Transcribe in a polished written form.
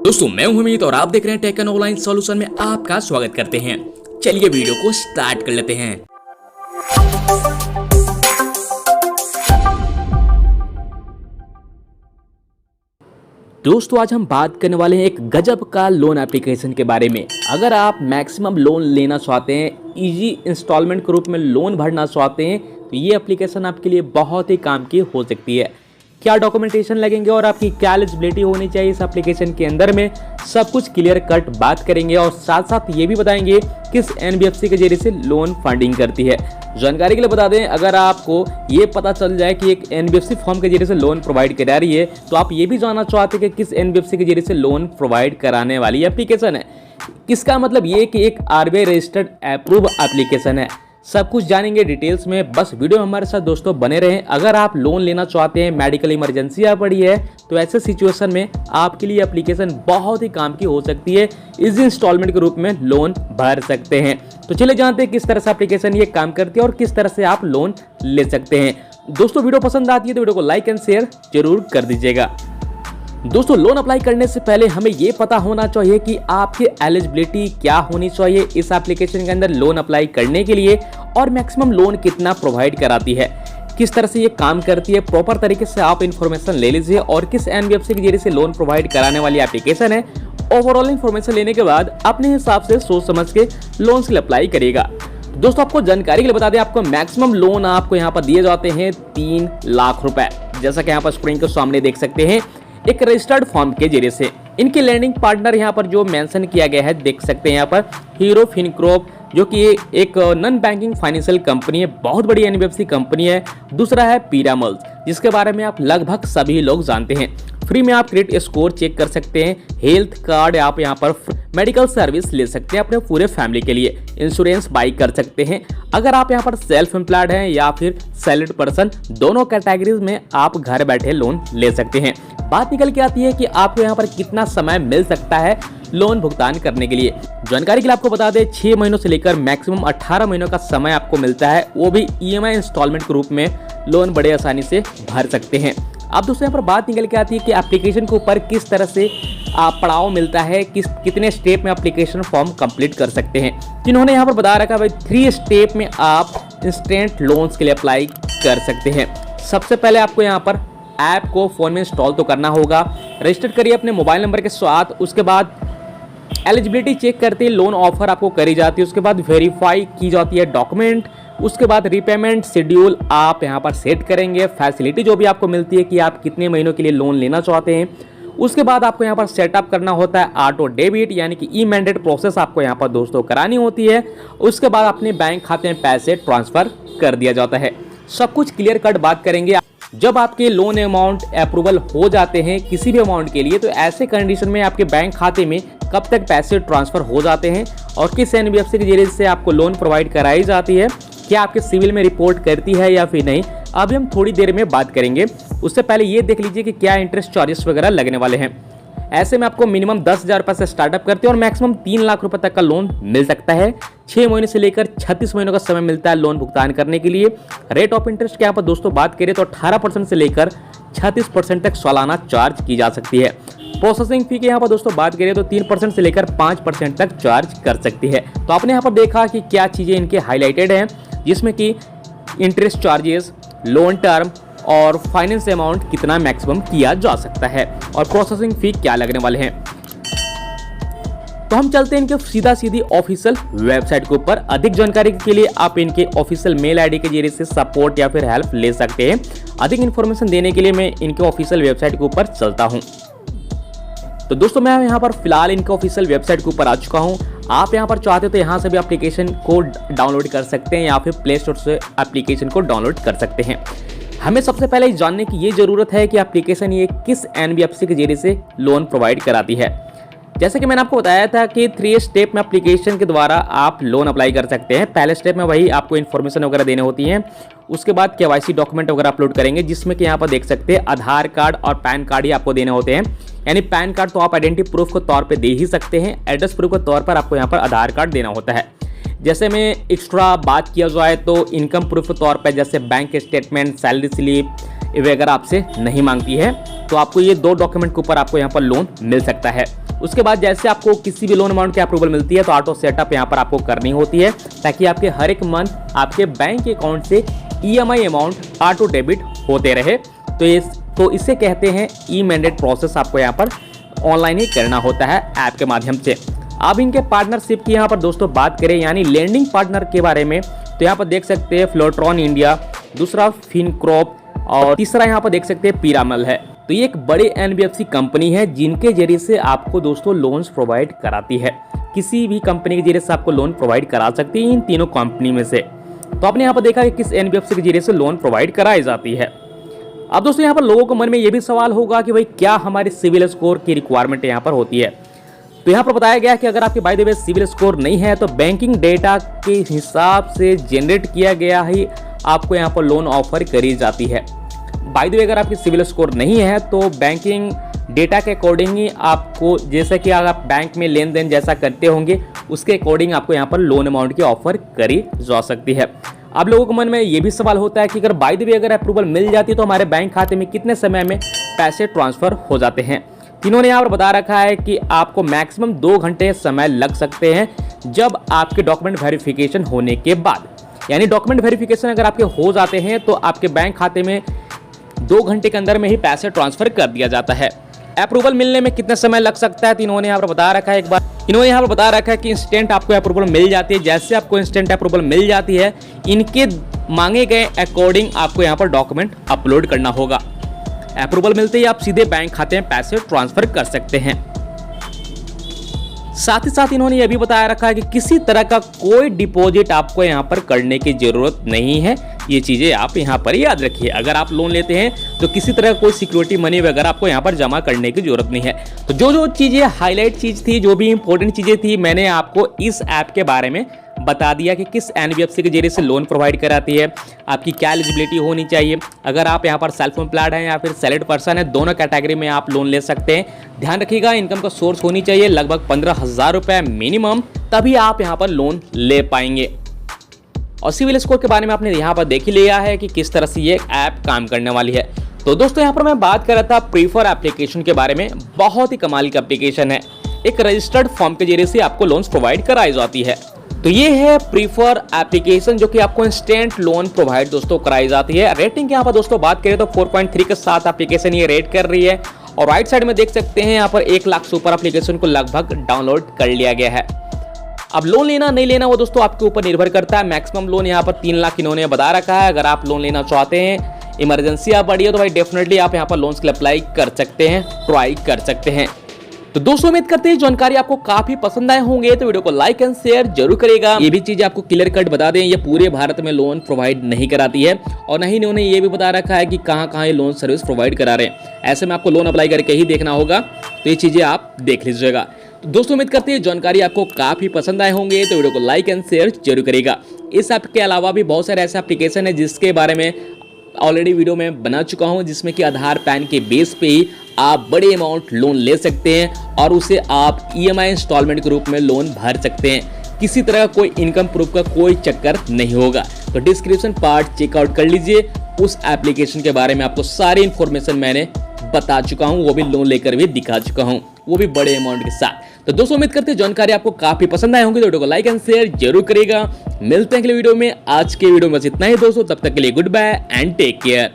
दोस्तों मैं हूं अमित और आप देख रहे हैं टेक एंड ऑनलाइन सॉल्यूशन में आपका स्वागत करते हैं। चलिए वीडियो को स्टार्ट कर लेते हैं। दोस्तों आज हम बात करने वाले हैं एक गजब का लोन एप्लीकेशन के बारे में। अगर आप मैक्सिमम लोन लेना चाहते हैं, इजी इंस्टॉलमेंट के रूप में लोन भरना चाहते हैं, तो ये एप्लीकेशन आपके लिए बहुत ही काम की हो सकती है। क्या डॉक्यूमेंटेशन लगेंगे और आपकी क्या एलिजिबिलिटी होनी चाहिए इस एप्लीकेशन के अंदर में, सब कुछ क्लियर कट बात करेंगे और साथ साथ ये भी बताएंगे किस एनबीएफसी के जरिए से लोन फंडिंग करती है। जानकारी के लिए बता दें, अगर आपको ये पता चल जाए कि एक एनबीएफसी फॉर्म के जरिए से लोन प्रोवाइड करा रही है, तो आप ये भी जानना चाहते हैं कि किस एनबीएफसी के जरिए से लोन प्रोवाइड कराने वाली एप्लीकेशन है। इसका मतलब ये कि एक आरबीआई रजिस्टर्ड अप्रूव एप्लीकेशन है। सब कुछ जानेंगे डिटेल्स में, बस वीडियो में हमारे साथ दोस्तों बने रहें। अगर आप लोन लेना चाहते हैं, मेडिकल इमरजेंसी आ पड़ी है, तो ऐसे सिचुएशन में आपके लिए एप्लीकेशन बहुत ही काम की हो सकती है। इजी इंस्टॉलमेंट के रूप में लोन भर सकते हैं। तो चलिए जानते हैं किस तरह से एप्लीकेशन ये काम करती है और किस तरह से आप लोन ले सकते हैं। दोस्तों वीडियो पसंद आती है तो वीडियो को लाइक एंड शेयर जरूर कर दीजिएगा। दोस्तों लोन अप्लाई करने से पहले हमें यह पता होना चाहिए कि आपकी एलिजिबिलिटी क्या होनी चाहिए इस एप्लीकेशन के अंदर लोन अप्लाई करने के लिए, और मैक्सिमम लोन कितना प्रोवाइड कराती है, किस तरह से ये काम करती है। प्रॉपर तरीके से आप इन्फॉर्मेशन ले लीजिए और किस एनबीएफसी के जरिए से लोन प्रोवाइड कराने वाली एप्लीकेशन है। ओवरऑल इन्फॉर्मेशन लेने के बाद अपने हिसाब से सोच समझ के लोन के लिए अप्लाई करिएगा। दोस्तों आपको जानकारी के लिए बता दें, आपको मैक्सिमम लोन आपको यहाँ पर दिए जाते हैं 3 लाख रुपए, जैसा कि यहाँ पर स्क्रीन के सामने देख सकते हैं, एक रजिस्टर्ड फॉर्म के जरिए से। इनके लैंडिंग पार्टनर यहाँ पर जो मेंशन किया गया है देख सकते हैं यहाँ पर हीरो फिनकॉर्प, जो कि एक नॉन बैंकिंग फाइनेंशियल कंपनी है, बहुत बड़ी एनबीएफसी कंपनी है। दूसरा है पीरामल्स, जिसके बारे में आप लगभग सभी लोग जानते हैं। फ्री में आप क्रेडिट स्कोर चेक कर सकते हैं, हेल्थ कार्ड, आप यहाँ पर मेडिकल सर्विस ले सकते हैं अपने पूरे फैमिली के लिए, इंश्योरेंस बाई कर सकते हैं। अगर आप यहाँ पर सेल्फ एम्प्लॉयड हैं या फिर सैलरीड पर्सन, दोनों कैटेगरीज में आप घर बैठे लोन ले सकते हैं। बात निकल के आती है कि आपको यहाँ पर कितना समय मिल सकता है लोन भुगतान करने के लिए। जानकारी के लिए आपको बता दें, 6 महीनों से लेकर मैक्सिमम 18 महीनों का समय आपको मिलता है, वो भी ईएमआई इंस्टॉलमेंट के रूप में लोन बड़े आसानी से भर सकते हैं। अब दोस्तों यहाँ पर बात निकल के आती है कि एप्लीकेशन के ऊपर किस तरह से पड़ाव मिलता है, कितने स्टेप में एप्लीकेशन फॉर्म कंप्लीट कर सकते हैं। जिन्होंने यहाँ पर बता रखा भाई 3 स्टेप में आप इंस्टेंट लोन्स के लिए अप्लाई कर सकते हैं। सबसे पहले आपको यहाँ पर ऐप को फ़ोन में इंस्टॉल तो करना होगा, रजिस्टर करिए अपने मोबाइल नंबर के साथ। उसके बाद एलिजिबिलिटी चेक करते ही लोन ऑफर आपको करी जाती है। उसके बाद वेरीफाई की जाती है डॉक्यूमेंट। उसके बाद रीपेमेंट शेड्यूल आप यहाँ पर सेट करेंगे, फैसिलिटी जो भी आपको मिलती है कि आप कितने महीनों के लिए लोन लेना चाहते हैं। उसके बाद आपको यहाँ पर सेटअप करना होता है ऑटो डेबिट, यानी कि ई मैंडेट प्रोसेस आपको यहाँ पर दोस्तों करानी होती है। उसके बाद अपने बैंक खाते में पैसे ट्रांसफर कर दिया जाता है। सब कुछ क्लियर कट बात करेंगे। जब आपके लोन अमाउंट अप्रूवल हो जाते हैं किसी भी अमाउंट के लिए, तो ऐसे कंडीशन में आपके बैंक खाते में कब तक पैसे ट्रांसफर हो जाते हैं और किस एनबीएफसी के जरिए से आपको लोन प्रोवाइड कराई जाती है, क्या आपके सिविल में रिपोर्ट करती है या फिर नहीं, अभी हम थोड़ी देर में बात करेंगे। उससे पहले ये देख लीजिए कि क्या इंटरेस्ट चार्जेस वगैरह लगने वाले हैं। ऐसे में आपको मिनिमम 10,000 रुपये से स्टार्टअप करते हैं और मैक्सिमम 3 लाख रुपए तक का लोन मिल सकता है। 6 महीने से लेकर 36 महीनों का समय मिलता है लोन भुगतान करने के लिए। रेट ऑफ इंटरेस्ट की यहाँ पर दोस्तों बात करें तो 18% से लेकर 36% तक सालाना चार्ज की जा सकती है। प्रोसेसिंग फी की यहाँ पर दोस्तों बात करें तो 3% से लेकर 5% तक चार्ज कर सकती है। तो आपने यहाँ पर देखा कि क्या चीज़ें इनके हाईलाइटेड हैं, जिसमें कि इंटरेस्ट चार्जेस, लोन टर्म और फाइनेंस अमाउंट कितना मैक्सिमम किया जा सकता है और प्रोसेसिंग फी क्या लगने वाले हैं। तो हम चलते हैं इनके सीधी ऑफिशियल वेबसाइट के ऊपर। अधिक जानकारी के लिए आप इनके ऑफिशियल मेल आईडी के जरिए से सपोर्ट या फिर हेल्प ले सकते हैं। अधिक इन्फॉर्मेशन देने के लिए मैं इनके ऑफिशियल वेबसाइट के ऊपर चलता हूं। तो दोस्तों मैं यहाँ पर फिलहाल इनके ऑफिशियल वेबसाइट के ऊपर आ चुका हूँ। आप यहाँ पर चाहते हो तो यहाँ से भी एप्लीकेशन को डाउनलोड कर सकते हैं या फिर प्ले स्टोर से एप्लीकेशन को डाउनलोड कर सकते हैं। हमें सबसे पहले जानने की ये जरूरत है कि एप्लीकेशन ये किस एनबीएफसी के जरिए से लोन प्रोवाइड कराती है। जैसे कि मैंने आपको बताया था कि 3 स्टेप में एप्लीकेशन के द्वारा आप लोन अप्लाई कर सकते हैं। पहले स्टेप में वही आपको इन्फॉर्मेशन वगैरह देने होती है। उसके बाद केवाईसी डॉक्यूमेंट वगैरह अपलोड करेंगे, जिसमें कि यहाँ पर देख सकते हैं आधार कार्ड और पैन कार्ड ही आपको देने होते हैं। यानी पैन कार्ड तो आप आइडेंटिटी प्रूफ के तौर पर दे ही सकते हैं, एड्रेस प्रूफ के तौर पर आपको यहाँ पर आधार कार्ड देना होता है। जैसे में एक्स्ट्रा बात किया जाए तो इनकम प्रूफ के तौर पर जैसे बैंक स्टेटमेंट, सैलरी स्लिप वगैरह आपसे नहीं मांगती है, तो आपको ये 2 डॉक्यूमेंट के ऊपर आपको यहाँ पर लोन मिल सकता है। उसके बाद जैसे आपको किसी भी लोन अमाउंट की अप्रूवल मिलती है तो ऑटो सेटअप यहाँ पर आपको करनी होती है, ताकि आपके हर एक मंथ आपके बैंक अकाउंट से EMI अमाउंट ऑटो डेबिट होते रहे। तो इसे कहते हैं ई मैंडेट प्रोसेस। आपको यहाँ पर ऑनलाइन ही करना होता है ऐप के माध्यम से। अब इनके पार्टनरशिप की यहाँ पर दोस्तों बात करें, यानी लैंडिंग पार्टनर के बारे में, तो यहाँ पर देख सकते हैं फ्लोट्रॉन इंडिया, दूसरा फिनक्रॉप और तीसरा यहाँ पर देख सकते हैं पिरामल है। तो ये एक बड़ी NBFC कंपनी है जिनके जरिए से आपको दोस्तों लोन्स प्रोवाइड कराती है। किसी भी कंपनी के जरिए से आपको लोन प्रोवाइड करा सकती है इन तीनों कंपनी में से। तो आपने यहाँ पर देखा कि किस NBFC के जरिए से लोन प्रोवाइड कराई जाती है। अब दोस्तों यहाँ पर लोगों के मन में ये भी सवाल होगा कि भाई क्या हमारे सिविल स्कोर की रिक्वायरमेंट यहाँ पर होती है। तो यहाँ पर बताया गया कि अगर आपके by the way CIBIL score नहीं है तो बैंकिंग डेटा के हिसाब से जनरेट किया गया ही आपको यहाँ पर लोन ऑफर करी जाती है। बाय द वे अगर आपकी सिविल स्कोर नहीं है तो बैंकिंग डेटा के अकॉर्डिंग ही आपको, जैसे कि अगर आप बैंक में लेन देन जैसा करते होंगे उसके अकॉर्डिंग आपको यहाँ पर लोन अमाउंट की ऑफर करी जा सकती है। अब लोगों के मन में ये भी सवाल होता है कि अगर बाय द वे अगर अप्रूवल मिल जाती है तो हमारे बैंक खाते में कितने समय में पैसे ट्रांसफर हो जाते हैं। इन्होंने यहाँ पर बता रखा है कि आपको मैक्सिमम 2 घंटे समय लग सकते हैं जब आपके डॉक्यूमेंट वेरिफिकेशन होने के बाद। यानी डॉक्यूमेंट वेरिफिकेशन अगर आपके हो जाते हैं तो आपके बैंक खाते में 2 घंटे के अंदर में ही पैसे ट्रांसफर कर दिया जाता है। अप्रूवल मिलने में कितना समय लग सकता है तो इन्होंने यहाँ पर बता रखा है, एक बार इन्होंने यहाँ पर बता रखा है कि इंस्टेंट आपको अप्रूवल मिल जाती है। जैसे आपको इंस्टेंट अप्रूवल मिल जाती है, इनके मांगे गए अकॉर्डिंग आपको यहाँ पर डॉक्यूमेंट अपलोड करना होगा। अप्रूवल मिलते ही आप सीधे बैंक खाते में पैसे ट्रांसफर कर सकते हैं। साथ ही साथ इन्होंने यह भी बताया रखा है कि किसी तरह का कोई डिपॉजिट आपको यहाँ पर करने की जरूरत नहीं है। ये चीजें आप यहाँ पर याद रखिए। अगर आप लोन लेते हैं तो किसी तरह कोई सिक्योरिटी मनी वगैरह आपको यहाँ पर जमा करने की जरूरत नहीं है। तो जो चीजें हाईलाइट चीज थी, जो भी इंपॉर्टेंट चीजें थी, मैंने आपको इस ऐप के बारे में बता दिया कि किस NBFC के जरिए से लोन प्रोवाइड कराती है, आपकी क्या एलिजिबिलिटी होनी चाहिए। अगर आप यहाँ पर सेल्फ एम्प्लॉयड हैं या फिर सैलरीड पर्सन है, दोनों कैटेगरी में आप लोन ले सकते हैं। ध्यान रखिएगा इनकम का सोर्स होनी चाहिए लगभग 15,000 रुपये मिनिमम, तभी आप यहाँ पर लोन ले पाएंगे। और सिविल स्कोर के बारे में आपने यहाँ पर देख ही लिया है कि किस तरह से ये ऐप काम करने वाली है। तो दोस्तों यहाँ पर मैं बात कर रहा था प्रीफर एप्लीकेशन के बारे में। बहुत ही कमाल की एप्लीकेशन है। एक रजिस्टर्ड फॉर्म के जरिए से आपको लोन्स प्रोवाइड कराई जाती है। तो ये है प्रीफर एप्लीकेशन जो कि आपको इंस्टेंट लोन प्रोवाइड दोस्तों कराई जाती है। रेटिंग की यहाँ पर दोस्तों बात करें तो 4.3 के साथ एप्लीकेशन ये रेट कर रही है। और राइट साइड में देख सकते हैं यहाँ पर 1 लाख से ऊपर एप्लीकेशन को लगभग डाउनलोड कर लिया गया है। अब लोन लेना नहीं लेना वो दोस्तों आपके ऊपर निर्भर करता है। मैक्सिमम लोन यहाँ पर 3 लाख इन्होंने बता रखा है। अगर आप लोन लेना चाहते हैं, इमरजेंसी आ पड़ी है, तो भाई डेफिनेटली आप यहाँ पर लोन्स के लिए अप्लाई कर सकते हैं, ट्राई कर सकते हैं। तो दोस्तों उम्मीद करते हैं जानकारी आपको काफी पसंद आए होंगे, तो वीडियो को लाइक एंड शेयर जरूर करेगा। ये भी चीज आपको क्लियर कट बता दें, ये पूरे भारत में लोन प्रोवाइड नहीं कराती है और नहीं इन्होंने ये भी बता रखा है कि कहाँ ये लोन सर्विस प्रोवाइड करा रहे हैं। ऐसे में आपको लोन अप्लाई करके ही देखना होगा, तो ये चीजें आप देख लीजिएगा। तो दोस्तों उम्मीद करते हैं जानकारी आपको काफी पसंद आए होंगे, तो वीडियो को लाइक एंड शेयर जरूर करेगा। इस ऐप के अलावा भी बहुत सारे ऐसे एप्लीकेशन है जिसके बारे में ऑलरेडी वीडियो में बना चुका हूं, जिसमें कि आधार पैन के बेस पे ही आप बड़े अमाउंट लोन ले सकते हैं और उसे आप EMI इंस्टॉलमेंट के रूप में लोन भर सकते हैं। किसी तरह का कोई इनकम प्रूफ का कोई चक्कर नहीं होगा। तो डिस्क्रिप्शन पार्ट चेकआउट कर लीजिए, उस एप्लीकेशन के बारे में आपको सारी इंफॉर्मेशन मैंने बता चुका हूं, वो भी लोन लेकर भी दिखा चुका हूं, वो भी बड़े अमाउंट के साथ। तो दोस्तों उम्मीद करते हैं जानकारी आपको काफी पसंद आए होंगे, तो वीडियो को लाइक एंड शेयर जरूर करेगा। मिलते हैं अगले वीडियो में। आज के वीडियो में बस इतना ही दोस्तों, तब तक के लिए goodbye and take care.